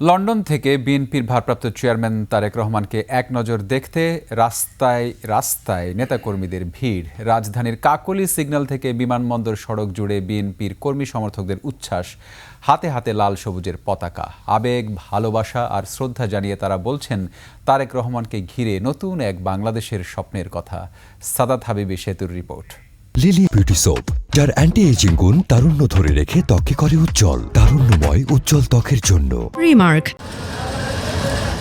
London থেকে বিএনপির ভারপ্রাপ্ত চেয়ারম্যান তারেক রহমানকে এক নজর দেখতে রাস্তায় রাস্তায় নেতাকর্মীদের ভিড়। রাজধানীর কাকলী সিগন্যাল থেকে বিমানবন্দর সড়ক জুড়ে বিএনপির কর্মী সমর্থকদের উচ্ছ্বাস, হাতে হাতে লাল সবুজের পতাকা। আবেগ, ভালোবাসা আর শ্রদ্ধা জানিয়ে তারা বলছেন তারেক রহমানকে ঘিরে নতুন এক বাংলাদেশের স্বপ্নের কথা। সাদাত হাবিবি সেতুর রিপোর্ট। লিলি বিউটি সোপ, যার অ্যান্টি এজিং গুণ তারুণ্য ধরে রেখে ত্বকে করে উজ্জ্বল। তারুণ্যময় উজ্জ্বল ত্বকের জন্য রিমার্ক।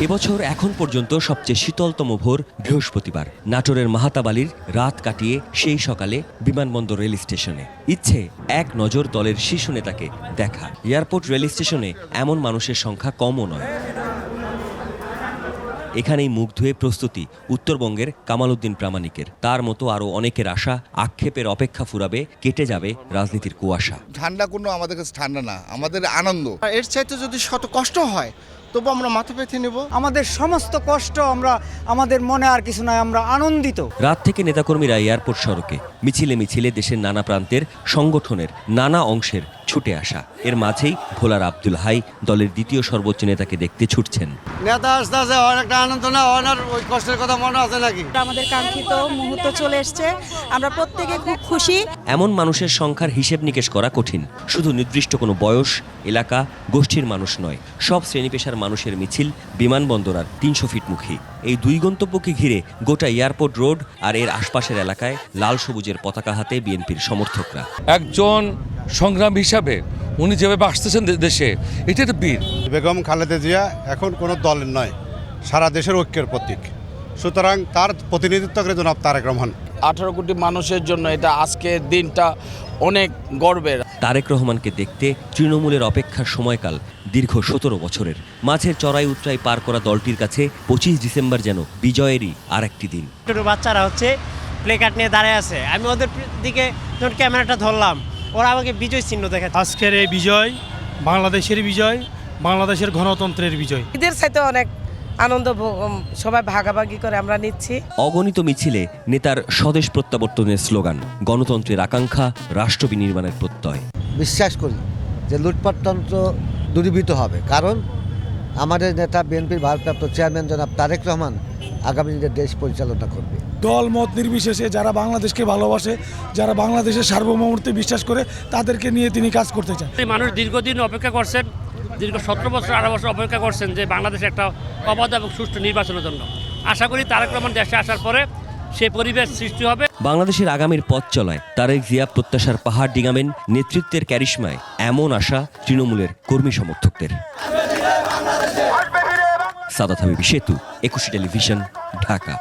এবছর এখন পর্যন্ত সবচেয়ে শীতলতম ভোর বৃহস্পতিবার। নাটোরের মাহাতাবালির রাত কাটিয়ে সেই সকালে বিমানবন্দর রেল স্টেশনে ইচ্ছে এক নজর দলের শীর্ষ নেতাকে দেখা। এয়ারপোর্ট রেল স্টেশনে এমন মানুষের সংখ্যা কমও নয়। এখানেই মুখ ধুয়ে প্রস্তুতি উত্তরবঙ্গের কামাল উদ্দিন প্রামাণিকের। তার মতো আরও অনেকের আশা, আক্ষেপের অপেক্ষা ফুরাবে, কেটে যাবে রাজনীতির কুয়াশা। ঠান্ডা কোনো আমাদের কাছে ঠান্ডা না, আমাদের আনন্দ। এর চাইতে যদি শত কষ্ট হয় তবু আমরা মাথা পেতে নেব। আমাদের সমস্ত কষ্ট আমাদের মনে আর কিছু নয়, আমরা আনন্দিত। রাত থেকে নেতাকর্মীরা এয়ারপোর্ট সড়কে মিছিলে মিছিলে দেশের নানা প্রান্তের সংগঠনের নানা অংশের ছুটে আসা। এর মাঝেই ভোলার আব্দুল হাই দলের দ্বিতীয় সর্বোচ্চ নেতাকে দেখতে ছুটছেন। নেতা আসতে আছে, অনেকটা আনন্দ না, অনেক ওই কষ্টের কথা মনে আছে নাকি? আমাদের কাঙ্ক্ষিত মুহূর্ত চলে এসেছে, আমরা প্রত্যেকে খুব খুশি। এমন মানুষের সংখ্যার হিসেব নিকেশ করা কঠিন। শুধু নির্দিষ্ট কোনো বয়স, এলাকা, গোষ্ঠীর মানুষ নয়, সব শ্রেণী পেশার মানুষের মিছিল বিমানবন্দর আর ৩০০ ফিট মুখী। এই দুই গন্তব্যকে ঘিরে গোটা এয়ারপোর্ট রোড আর এর আশপাশের এলাকায় লাল সবুজের পতাকা হাতে বিএনপির সমর্থকরা। একজন সংগ্রাম হিসাবে উনি যেভাবে আসতেছেন দেশে, এটা একটা বীর। বেগম খালেদা জিয়া এখন কোনো দলের নয়, সারা দেশের ঐক্যের প্রতীক। সুতরাং তার প্রতিনিধিত্ব করে জনাব তারেক রহমান। 18 কোটি মানুষের জন্য এটা আজকের দিনটা অনেক গর্বের। তারেক রহমানকে দেখতে তৃণমূলের অপেক্ষার সময়কাল দীর্ঘ 17 বছরের। মাঝের চড়াই উতরাই পার করা দলটির কাছে 25 ডিসেম্বর যেন বিজয়েরই আর একটি দিন। ছোট বাচ্চারা প্লে কার্ড নিয়ে দাঁড়িয়ে আছে, আমি ওদের দিকে যখন ক্যামেরাটা ধরলাম, ওরা আমাকে বিজয় চিহ্ন দেখাচ্ছে। আজকের এই বিজয় বাংলাদেশের বিজয়, বাংলাদেশের গণতন্ত্রের বিজয়। ঈদের সাথে অনেক আনন্দ সবাই ভাগাভাগি করে আমরা নিচ্ছি। অগণিত মিছিলে নেতার স্বদেশ প্রত্যাবর্তনের স্লোগান, গণতন্ত্রের আকাঙ্ক্ষা, রাষ্ট্র বিনির্মাণের প্রত্যয়। বিশ্বাস করি যে লুটপাটতন্ত্র দূরীভূত হবে, কারণ আমাদের নেতা বিএনপির ভারপ্রাপ্ত চেয়ারম্যান জনাব তারেক রহমান আগামী দিনে দেশ পরিচালনা করবে। দল মত নির্বিশেষে যারা বাংলাদেশকে ভালোবাসে, যারা বাংলাদেশের সার্বভৌমত্বে বিশ্বাস করে, তাদেরকে নিয়ে তিনি কাজ করতে চান। মানুষ দীর্ঘদিন অপেক্ষা করছেন, দীর্ঘ 17 বছর 18 বছর অপেক্ষা করছেন যে বাংলাদেশে একটা অবাধ এবং সুষ্ঠু নির্বাচনের জন্য। আশা করি তারেক রহমান দেশে আসার পরে সেই পরিবেশ সৃষ্টি হবে। বাংলাদেশের আগামীর পথ চলায় তারেক জিয়া প্রত্যাশার পাহাড় ডিঙাবেন, নেতৃত্বের ক্যারিশমায় এমন আশা তৃণমূলের কর্মী সমর্থকদের। সাদাত হাবিবি সেতু, 21 টেলিভিশন, ঢাকা।